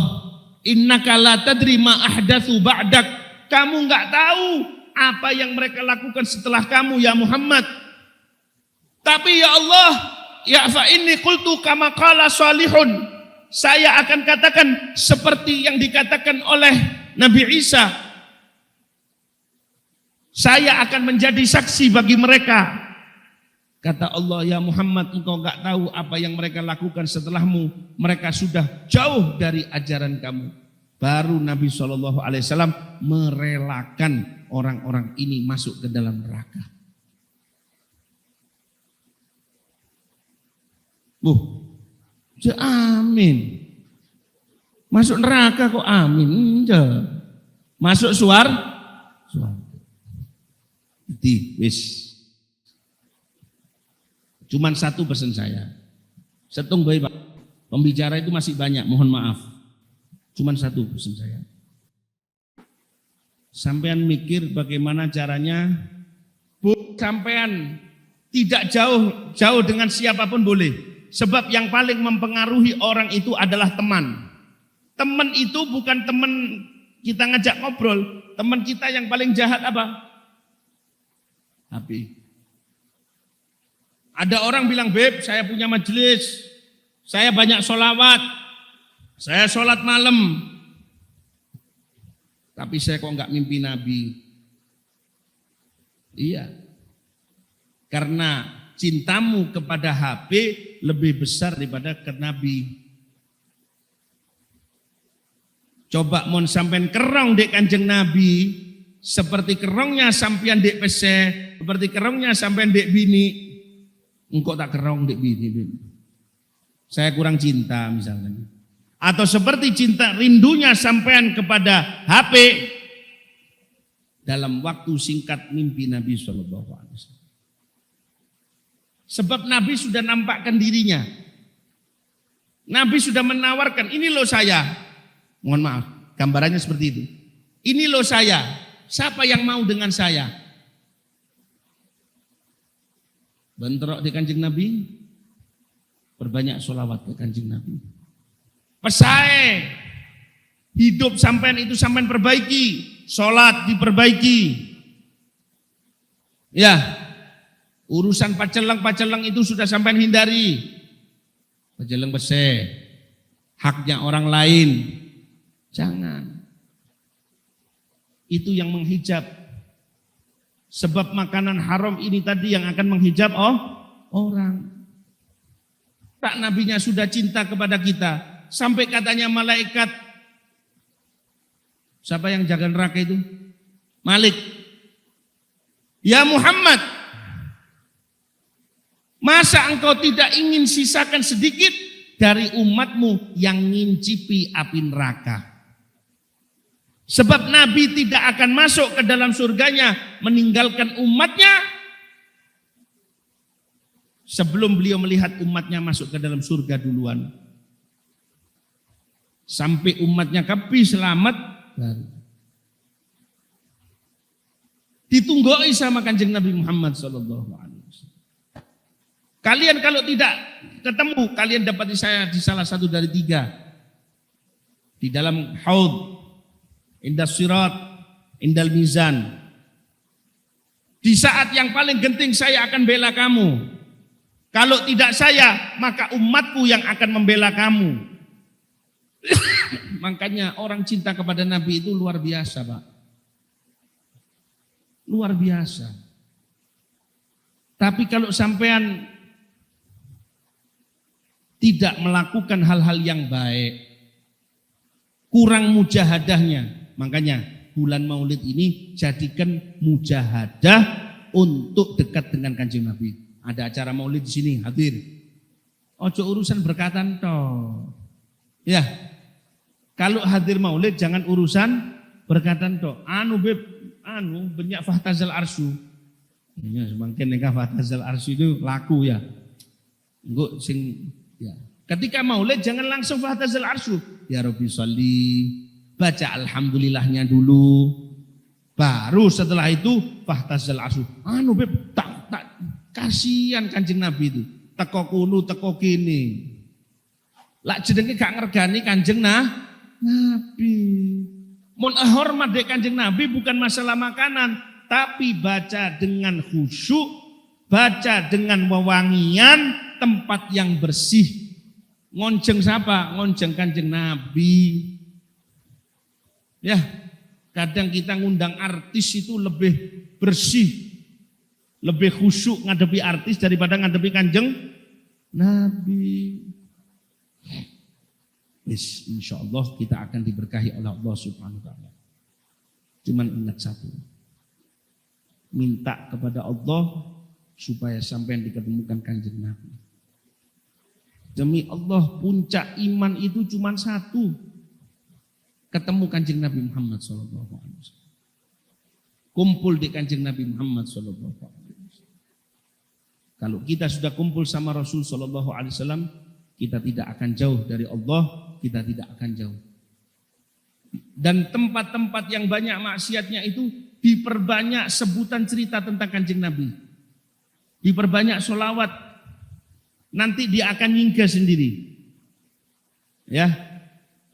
innaka la tadri ma ahdatsu ba'dak. Kamu enggak tahu apa yang mereka lakukan setelah kamu ya Muhammad. Tapi ya Allah, ya fa inni qultu kama qala salihun. Saya akan katakan seperti yang dikatakan oleh Nabi Isa. Saya akan menjadi saksi bagi mereka. Kata Allah, ya Muhammad, engkau enggak tahu apa yang mereka lakukan setelahmu. Mereka sudah jauh dari ajaran kamu. Baru Nabi SAW merelakan orang-orang ini masuk ke dalam neraka. Amin. Masuk neraka kok amin? Masuk suar. Wis. Cuman satu pesan saya. Setung baik Pak. Pembicara itu masih banyak, mohon maaf. Cuman satu pesan saya. Sampean mikir bagaimana caranya, sampean tidak jauh dengan siapapun boleh. Sebab yang paling mempengaruhi orang itu adalah teman. Teman itu bukan teman kita ngajak ngobrol. Teman kita yang paling jahat apa? HP. Ada orang bilang, Beb, saya punya majelis, saya banyak sholawat, saya sholat malam, tapi saya kok nggak mimpi Nabi. Iya, karena cintamu kepada HP lebih besar daripada ke Nabi. Coba mon sampean kerong dek Kanjeng Nabi, seperti kerongnya sampean dek pese, seperti kerongnya sampean dek bini. Engkau tak kerong dek bini. Saya kurang cinta misalnya. Atau seperti cinta rindunya sampean kepada HP, dalam waktu singkat mimpi Nabi SAW. Sebab Nabi sudah nampakkan dirinya. Nabi sudah menawarkan, ini loh saya. Mohon maaf, gambarannya seperti itu. Ini loh saya, siapa yang mau dengan saya? Bentrok di Kanjeng Nabi, perbanyak sholawat ke Kanjeng Nabi. Pesai, hidup sampean itu sampean perbaiki, sholat diperbaiki. Ya, urusan pacelang itu sudah sampean hindari. Pacelang bese, haknya orang lain, jangan. Itu yang menghijab. Sebab makanan haram ini tadi yang akan menghijab orang. Tak nabinya sudah cinta kepada kita. Sampai katanya malaikat. Siapa yang jaga neraka itu? Malik. Ya Muhammad. Masa engkau tidak ingin sisakan sedikit dari umatmu yang ngincipi api neraka? Sebab Nabi tidak akan masuk ke dalam surganya meninggalkan umatnya sebelum beliau melihat umatnya masuk ke dalam surga duluan. Sampai umatnya kapi selamat baru. Ditunggoi sama kanjeng Nabi Muhammad SAW. Kalian kalau tidak ketemu, kalian dapat saya di salah satu dari 3. Di dalam haud, indah sirat, indal mizan. Di saat yang paling genting saya akan bela kamu. Kalau tidak saya, maka umatku yang akan membela kamu. Makanya orang cinta kepada Nabi itu luar biasa, Pak. Luar biasa. Tapi kalau sampean tidak melakukan hal-hal yang baik, kurang mujahadahnya, makanya bulan Maulid ini jadikan mujahadah untuk dekat dengan Kanjeng Nabi. Ada acara Maulid di sini, hadir. Ojo urusan berkatan toh. Ya. Kalau hadir Maulid jangan urusan berkatan toh. Banyak fahtazal arsu. Ya, semakin nikah fahtazal arsu itu laku ya. Engko sing ya. Ketika Maulid jangan langsung fahtazal arsu. Ya Rabbi sholli, baca alhamdulillahnya dulu. Baru setelah itu fahtazal arsu. Tak kasihan Kanjeng Nabi itu. Teko kuno, teko kini. Lak jenenge gak ngergani Kanjeng Nabi. Mun hormat dek Kanjeng Nabi bukan masalah makanan, tapi baca dengan khusyuk, baca dengan wewangian, tempat yang bersih. Ngonceng siapa? Ngonceng Kanjeng Nabi. Ya, kadang kita ngundang artis itu lebih bersih, lebih khusyuk ngadepi artis daripada ngadepi Kanjeng Nabi. Insya Allah kita akan diberkahi oleh Allah Subhanahu wa Ta'ala. Cuman ingat satu, minta kepada Allah supaya sampai diketemukan Kanjeng Nabi. Demi Allah, puncak iman itu cuman satu, ketemu Kanjeng Nabi Muhammad SAW. Kumpul di Kanjeng Nabi Muhammad SAW. Kalau kita sudah kumpul sama Rasul SAW, kita tidak akan jauh dari Allah, kita tidak akan jauh. Dan tempat-tempat yang banyak maksiatnya itu diperbanyak sebutan cerita tentang Kanjeng Nabi. Diperbanyak sholawat, nanti dia akan nyingga sendiri. Ya,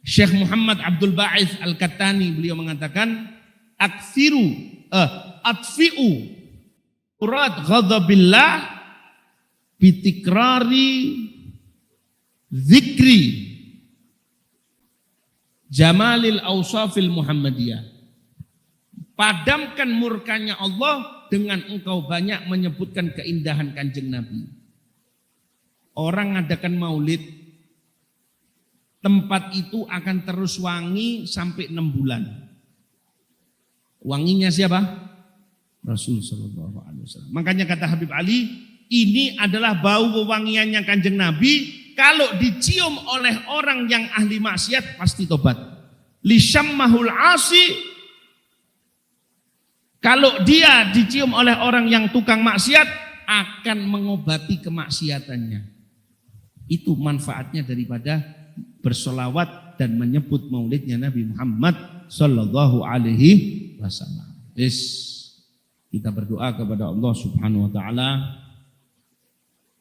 Syekh Muhammad Abdul Ba'ith Al-Kattani beliau mengatakan, atfi'u urat ghadabillah bitikrari zikri jamalil awsafil Muhammadiyah. Padamkan murkanya Allah dengan engkau banyak menyebutkan keindahan Kanjeng Nabi. Orang ngadakan maulid, tempat itu akan terus wangi sampai 6 bulan. Wanginya siapa? Rasul sallallahu alaihi wasallam. Makanya kata Habib Ali, ini adalah bau wewangiannya Kanjeng Nabi. Kalau dicium oleh orang yang ahli maksiat pasti tobat. Lishammahul asi. Kalau dia dicium oleh orang yang tukang maksiat akan mengobati kemaksiatannya. Itu manfaatnya daripada bersolawat dan menyebut maulidnya Nabi Muhammad sallallahu alaihi wasallam. Kita berdoa kepada Allah Subhanahu wa taala.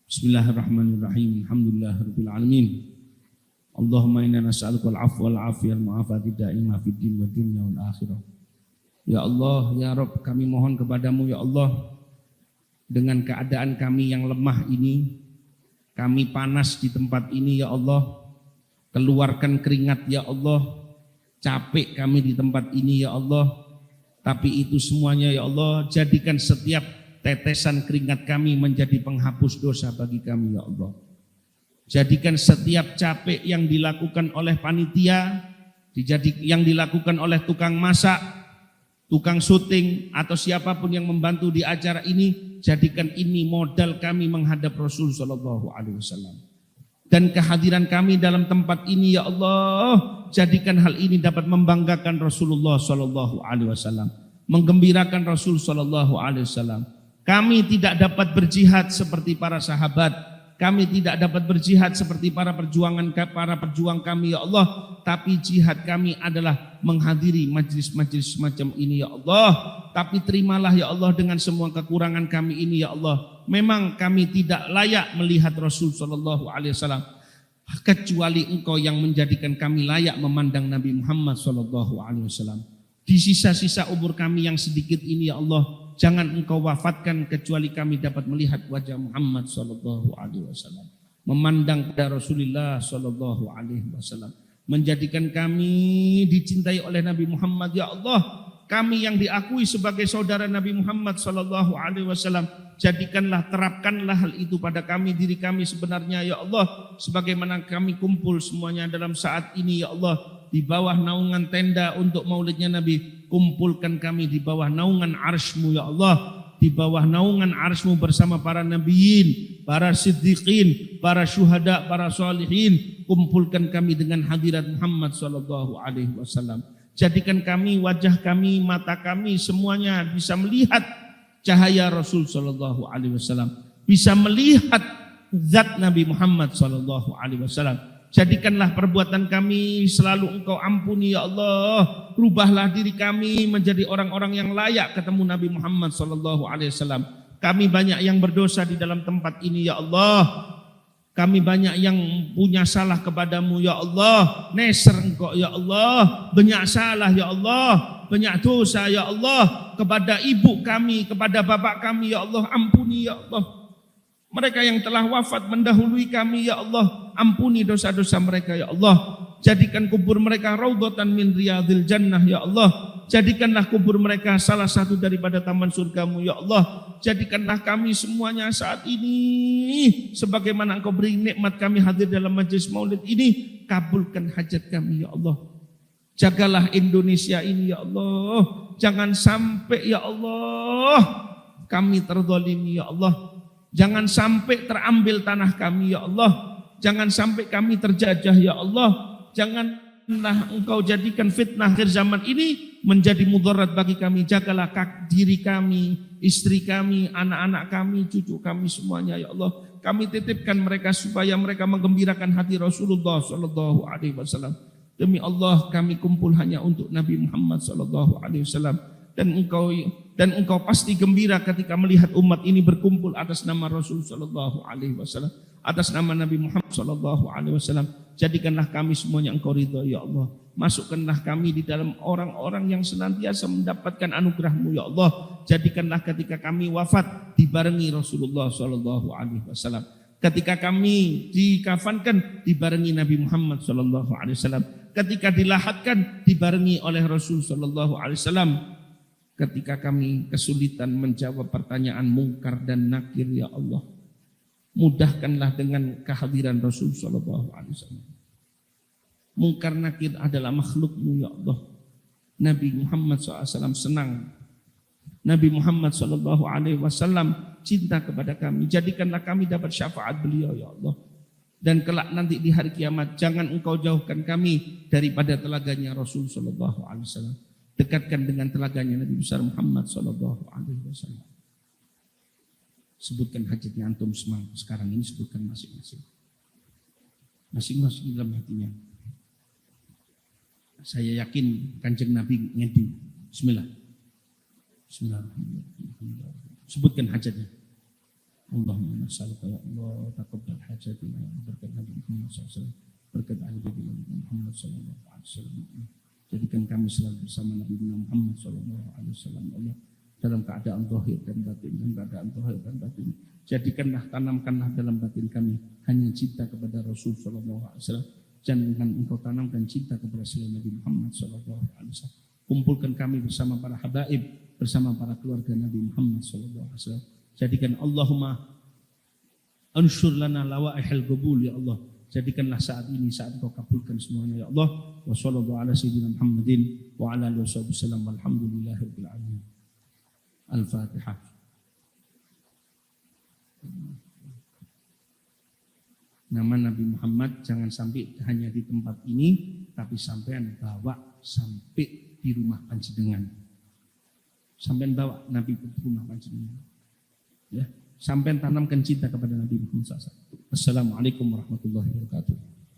Bismillahirrahmanirrahim. Alhamdulillahirabbil alamin. Allahumma inna nas'aluka al-'afwa wal 'afiyal mu'afati da'imah fid din wad dunya wal akhirah. Ya Allah, ya Rabb, kami mohon kepadamu ya Allah, dengan keadaan kami yang lemah ini, kami panas di tempat ini ya Allah, keluarkan keringat ya Allah, capek kami di tempat ini ya Allah, tapi itu semuanya ya Allah, jadikan setiap tetesan keringat kami menjadi penghapus dosa bagi kami ya Allah. Jadikan setiap capek yang dilakukan oleh panitia, yang dilakukan oleh tukang masak, tukang syuting, atau siapapun yang membantu di acara ini, jadikan ini modal kami menghadap Rasul sallallahu alaihi wasallam. Dan kehadiran kami dalam tempat ini ya Allah, jadikan hal ini dapat membanggakan Rasulullah sallallahu alaihi wasallam, menggembirakan Rasul sallallahu alaihi wasallam. Kami tidak dapat berjihad seperti para sahabat, kami tidak dapat berjihad seperti para perjuang kami ya Allah, tapi jihad kami adalah menghadiri majlis-majlis semacam ini ya Allah. Tapi terimalah ya Allah dengan semua kekurangan kami ini ya Allah. Memang kami tidak layak melihat Rasul sallallahu alaihi wasallam, kecuali Engkau yang menjadikan kami layak memandang Nabi Muhammad sallallahu alaihi wasallam. Di sisa-sisa umur kami yang sedikit ini ya Allah, jangan Engkau wafatkan kecuali kami dapat melihat wajah Muhammad sallallahu alaihi wasallam, memandang pada Rasulullah sallallahu alaihi wasallam, menjadikan kami dicintai oleh Nabi Muhammad ya Allah. Kami yang diakui sebagai saudara Nabi Muhammad sallallahu alaihi wasallam, jadikanlah, terapkanlah hal itu pada kami, diri kami sebenarnya ya Allah, sebagaimana kami kumpul semuanya dalam saat ini ya Allah di bawah naungan tenda untuk maulidnya Nabi. Kumpulkan kami di bawah naungan arsy-Mu ya Allah, di bawah naungan arsy-Mu bersama para nabiyin, para siddiqin, para syuhada, para sholihin. Kumpulkan kami dengan hadirat Muhammad sallallahu alaihi wasallam. Jadikan kami, wajah kami, mata kami semuanya bisa melihat cahaya Rasul sallallahu alaihi wasallam, bisa melihat zat Nabi Muhammad sallallahu alaihi wasallam. Jadikanlah perbuatan kami selalu Engkau ampuni ya Allah. Rubahlah diri kami menjadi orang-orang yang layak ketemu Nabi Muhammad sallallahu alaihi wasallam. Kami banyak yang berdosa di dalam tempat ini ya Allah. Kami banyak yang punya salah kepadamu ya Allah. Neser Engkau ya Allah. Banyak salah ya Allah. Banyak dosa ya Allah. Kepada ibu kami, kepada bapak kami ya Allah, ampuni ya Allah. Mereka yang telah wafat mendahului kami ya Allah, ampuni dosa-dosa mereka ya Allah. Jadikan kubur mereka raudhatan min riyadil jannah ya Allah. Jadikanlah kubur mereka salah satu daripada taman surgamu ya Allah. Jadikanlah kami semuanya saat ini sebagaimana Engkau beri nikmat kami hadir dalam majelis maulid ini. Kabulkan hajat kami ya Allah. Jagalah Indonesia ini ya Allah. Jangan sampai ya Allah kami terzalimi ya Allah. Jangan sampai terambil tanah kami ya Allah. Jangan sampai kami terjajah ya Allah. Janganlah Engkau jadikan fitnah akhir zaman ini menjadi mudarat bagi kami. Jagalah diri kami, istri kami, anak-anak kami, cucu kami semuanya ya Allah. Kami titipkan mereka supaya mereka menggembirakan hati Rasulullah sallallahu alaihi wasallam. Demi Allah kami kumpul hanya untuk Nabi Muhammad sallallahu alaihi wasallam. Dan engkau pasti gembira ketika melihat umat ini berkumpul atas nama Rasul sallallahu alaihi wasallam, atas nama Nabi Muhammad sallallahu alaihi wasallam. Jadikanlah kami semuanya Engkau ridha ya Allah. Masukkanlah kami di dalam orang-orang yang senantiasa mendapatkan anugerah-Mu ya Allah. Jadikanlah ketika kami wafat dibarengi Rasulullah sallallahu alaihi wasallam. Ketika kami dikafankan dibarengi Nabi Muhammad sallallahu alaihi wasallam. Ketika dilahatkan dibarengi oleh Rasul sallallahu alaihi wasallam. Ketika kami kesulitan menjawab pertanyaan mungkar dan nakir ya Allah, mudahkanlah dengan kehadiran Rasul sallallahu alaihi wasallam. Mungkar nakir adalah makhluk-Mu ya Allah. Nabi Muhammad SAW senang. Nabi Muhammad sallallahu alaihi wasallam cinta kepada kami. Jadikanlah kami dapat syafaat beliau ya Allah. Dan kelak nanti di hari kiamat jangan Engkau jauhkan kami daripada telaganya Rasul sallallahu alaihi wasallam. Dekatkan dengan telaganya Nabi besar Muhammad sallallahu alaihi wasallam. Sebutkan hajatnya antum sekarang ini, sebutkan masing-masing. Masing-masing dalam hatinya. Saya yakin Kanjeng Nabi ngedi. Bismillah. Bismillahirrahmanirrahim. Sebutkan hajatnya. Allahumma nas'aluka ya Allah taqabbal hajatina berkat Nabi Muhammad sallallahu alaihi wasallam. Berkat ahli Nabi Muhammad sallallahu alaihi wasallam. Jadikan kami selalu bersama Nabi Muhammad SAW Allah dalam keadaan zahir dan batin, dalam keadaan zahir dan batin. Jadikanlah, tanamkanlah dalam batin kami hanya cinta kepada Rasul SAW. Jangan Engkau tanamkan cinta kepada selain Nabi Muhammad SAW. Kumpulkan kami bersama para habaib, bersama para keluarga Nabi Muhammad SAW. Jadikan Allahumma ansyur lana lawaihal qabul ya Allah. Jadikanlah saat ini saat Engkau kabulkan semuanya ya Allah. Wa sallallahu ala sayyidina Muhammadin wa ala alihi wasallam walhamdulillahirabbil alamin. Al-Fatihah. Nama Nabi Muhammad jangan sampai hanya di tempat ini, tapi sampean bawa sampai di rumah panjenengan. Sampean bawa Nabi ke rumah panjenengan. Ya, sampean tanamkan cinta kepada Nabi Muhammad SAW. Assalamualaikum warahmatullahi wabarakatuh.